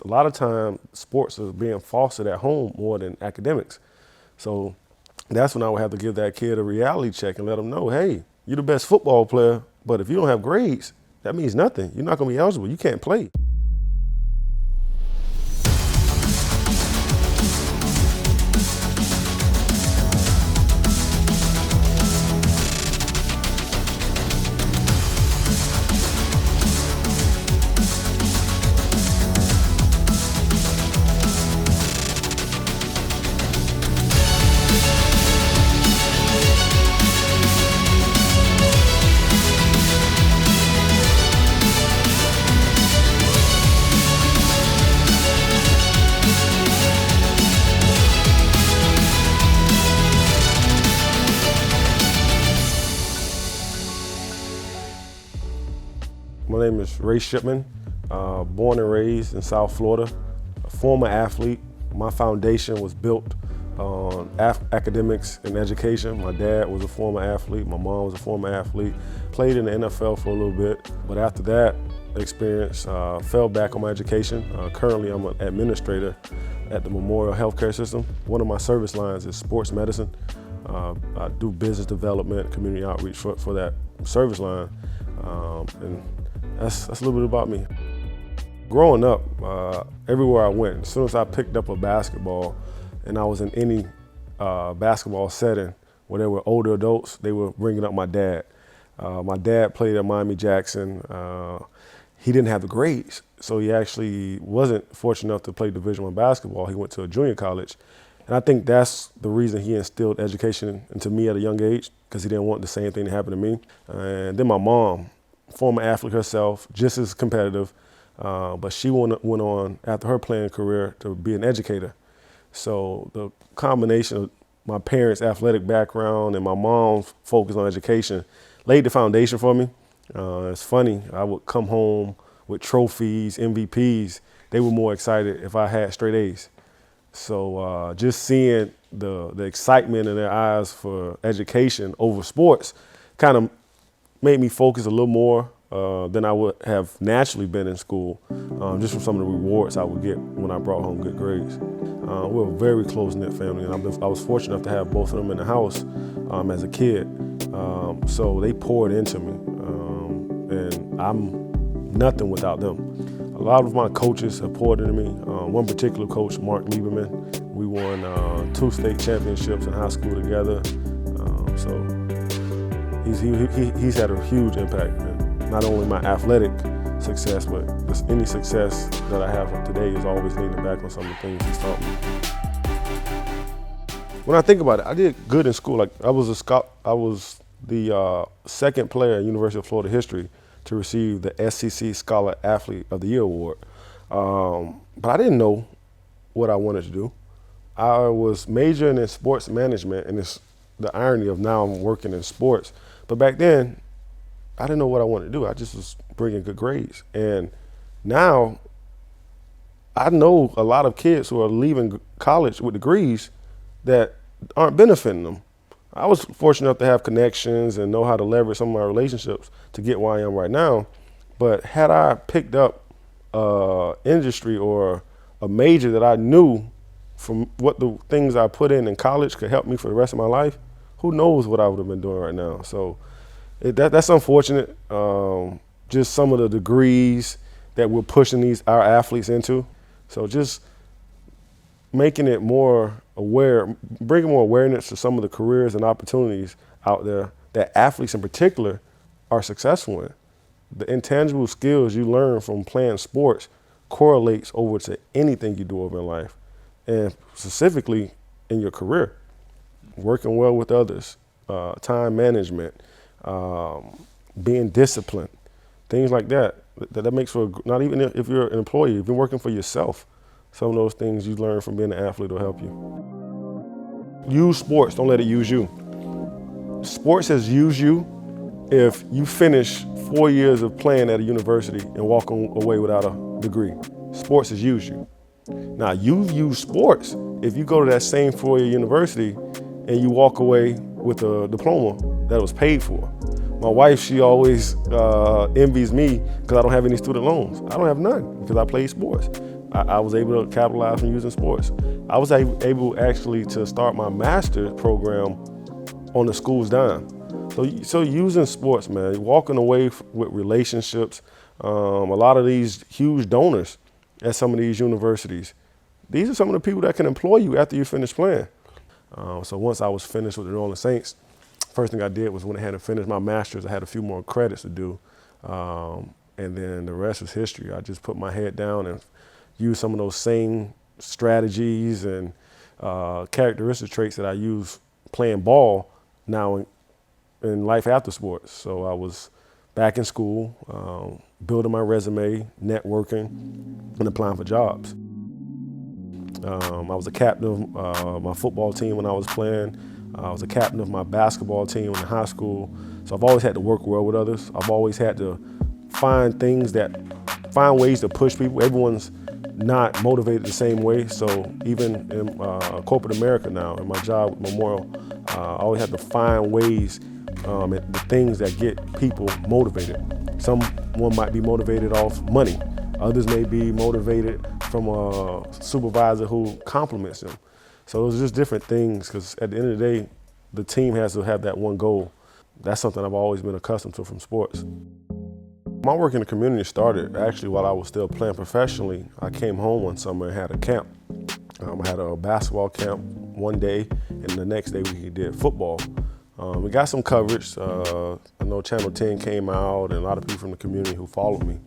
a lot of times sports are being fostered at home more than academics. So that's when I would have to give that kid a reality check and let them know, hey, you're the best football player, but if you don't have grades, that means nothing. You're not going to be eligible. You can't play. My name is Shipman, born and raised in South Florida, a former athlete. My foundation was built on academics and education. My dad was a former athlete, my mom was a former athlete, played in the NFL for a little bit, but after that experience, fell back on my education. Currently, I'm an administrator at the Memorial Healthcare System. One of my service lines is sports medicine. I do business development, community outreach for that service line, and that's a little bit about me. Growing up, everywhere I went, as soon as I picked up a basketball and I was in any basketball setting where there were older adults, they were bringing up my dad. My dad played at Miami Jackson. He didn't have the grades, so he actually wasn't fortunate enough to play Division I basketball. He went to a junior college. And I think that's the reason he instilled education into me at a young age, because he didn't want the same thing to happen to me. And then my mom, former athlete herself, just as competitive, but she went on after her playing career to be an educator. So the combination of my parents' athletic background and my mom's focus on education laid the foundation for me. It's funny, I would come home with trophies, MVPs. They were more excited if I had straight A's. So just seeing the excitement in their eyes for education over sports kind of made me focus a little more than I would have naturally been in school, just from some of the rewards I would get when I brought home good grades. We're a very close-knit family, and I was fortunate enough to have both of them in the house as a kid. So they poured into me, and I'm nothing without them. A lot of my coaches have poured into me. One particular coach, Mark Lieberman, we won 2 state championships in high school together. So he's had a huge impact, man. Not only my athletic success, but just any success that I have today is always leaning back on some of the things he's taught me. When I think about it, I did good in school. Like I was the second player in University of Florida history to receive the SEC Scholar Athlete of the Year award. But I didn't know what I wanted to do. I was majoring in sports management, and it's the irony of now I'm working in sports. But back then, I didn't know what I wanted to do. I just was bringing good grades. And now I know a lot of kids who are leaving college with degrees that aren't benefiting them. I was fortunate enough to have connections and know how to leverage some of my relationships to get where I am right now. But had I picked up industry or a major that I knew from what the things I put in college could help me for the rest of my life, who knows what I would have been doing right now. So that's unfortunate. Just some of the degrees that we're pushing our athletes into. So just making it more aware, bringing more awareness to some of the careers and opportunities out there that athletes in particular are successful in. The intangible skills you learn from playing sports correlates over to anything you do over in life, and specifically in your career. Working well with others, time management, being disciplined, things like that. That makes for, not even if you're an employee, if you're working for yourself, some of those things you learn from being an athlete will help you. Use sports, don't let it use you. Sports has used you if you finish 4 years of playing at a university and walk away without a degree. Sports has used you. Now, you've used sports if you go to that same 4-year university and you walk away with a diploma that was paid for. My wife, she always envies me because I don't have any student loans. I don't have none because I played sports. I was able to capitalize from using sports. I was able actually to start my master's program on the school's dime. So using sports, man, walking away with relationships, a lot of these huge donors at some of these universities, these are some of the people that can employ you after you finish playing. So once I was finished with the New Orleans Saints, first thing I did was when I had to finish my master's, I had a few more credits to do. And then the rest was history. I just put my head down and used some of those same strategies and characteristic traits that I use playing ball now in life after sports. So I was back in school, building my resume, networking, and applying for jobs. I was a captain of my football team when I was playing. I was a captain of my basketball team in high school. So I've always had to work well with others. I've always had to find ways to push people. Everyone's not motivated the same way. So even in corporate America now, in my job with Memorial, I always have to find ways, the things that get people motivated. Someone might be motivated off money. Others may be motivated from a supervisor who compliments them. So those are just different things, because at the end of the day, the team has to have that one goal. That's something I've always been accustomed to from sports. My work in the community started actually while I was still playing professionally. I came home one summer and had a camp. I had a basketball camp one day, and the next day we did football. We got some coverage. I know Channel 10 came out, and a lot of people from the community who followed me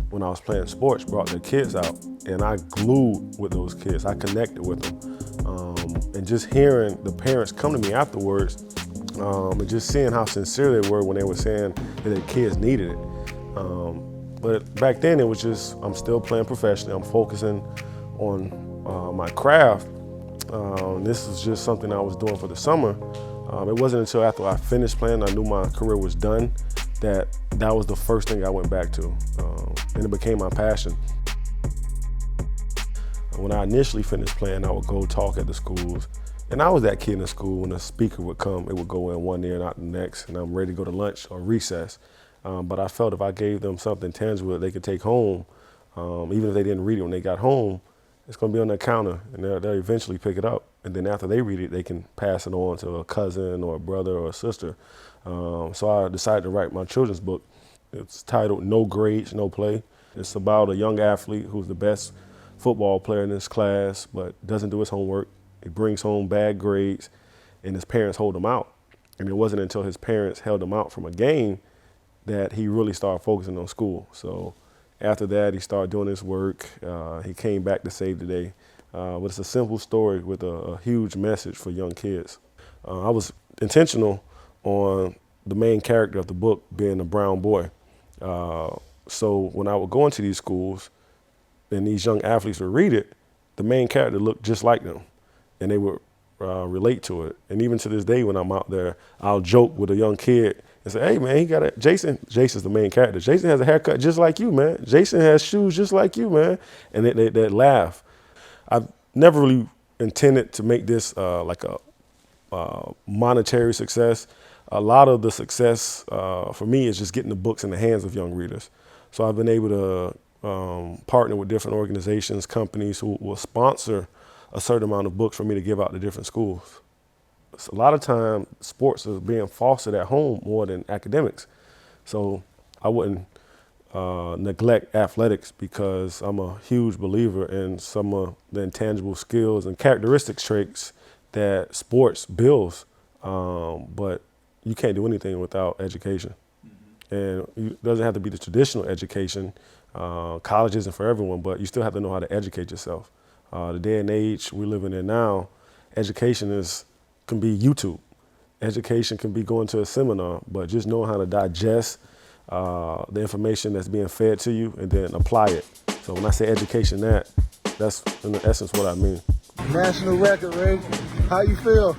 when I was playing sports brought their kids out, and I glued with those kids. I connected with them. And just hearing the parents come to me afterwards, and just seeing how sincere they were when they were saying that their kids needed it. But back then it was just, I'm still playing professionally. I'm focusing on my craft. This is just something I was doing for the summer. It wasn't until after I finished playing, I knew my career was done, that was the first thing I went back to. And it became my passion. When I initially finished playing, I would go talk at the schools. And I was that kid in the school, when a speaker would come, it would go in one ear and out the next, and I'm ready to go to lunch or recess. But I felt if I gave them something tangible that they could take home, even if they didn't read it when they got home, it's gonna be on their counter, and they'll eventually pick it up. And then after they read it, they can pass it on to a cousin or a brother or a sister. So I decided to write my children's book. It's titled No Grades, No Play. It's about a young athlete who's the best football player in his class, but doesn't do his homework. He brings home bad grades, and his parents hold him out. And it wasn't until his parents held him out from a game that he really started focusing on school. So after that, he started doing his work. He came back to save the day. But it's a simple story with a huge message for young kids. I was intentional on the main character of the book being a brown boy. So when I would go into these schools and these young athletes would read it, the main character looked just like them, and they would relate to it. And even to this day, when I'm out there, I'll joke with a young kid and say, "Hey man, he got a Jason's the main character. Jason has a haircut just like you, man. Jason has shoes just like you, man." And they laugh. I've never really intended to make this like a monetary success. A lot of the success for me is just getting the books in the hands of young readers. So I've been able to partner with different organizations, companies who will sponsor a certain amount of books for me to give out to different schools. So a lot of time, sports is being fostered at home more than academics. So I wouldn't neglect athletics, because I'm a huge believer in some of the intangible skills and characteristic traits that sports builds. But you can't do anything without education. And it doesn't have to be the traditional education. College isn't for everyone, but you still have to know how to educate yourself. The day and age we're living in now, education can be YouTube. Education can be going to a seminar, but just knowing how to digest the information that's being fed to you and then apply it. So when I say education, that's in essence what I mean. National record, Ray. How you feel?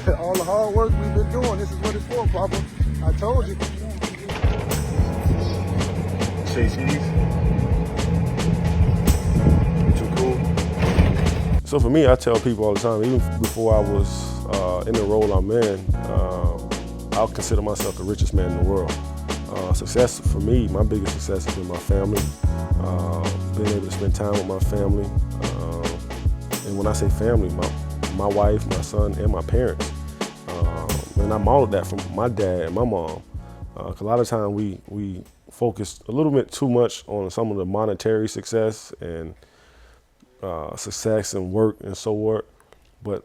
Good. All the hard work we've been doing, this is what it's for, Papa. I told you. Say cheese. Too cool. So for me, I tell people all the time, even before I was in the role I'm in, I'll consider myself the richest man in the world. Success for me, my biggest success has been my family, being able to spend time with my family. And when I say family, my wife, my son, and my parents. And I modeled that from my dad and my mom. 'Cause a lot of times we focus a little bit too much on some of the monetary success and success and work and so forth, but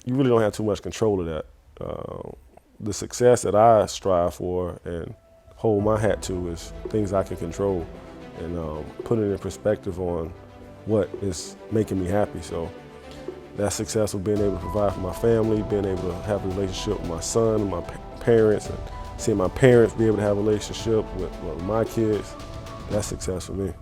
you really don't have too much control of that. The success that I strive for and hold my hat to is things I can control and put it in perspective on what is making me happy. So that success of being able to provide for my family, being able to have a relationship with my son and my parents, and seeing my parents be able to have a relationship with my kids, that's success for me.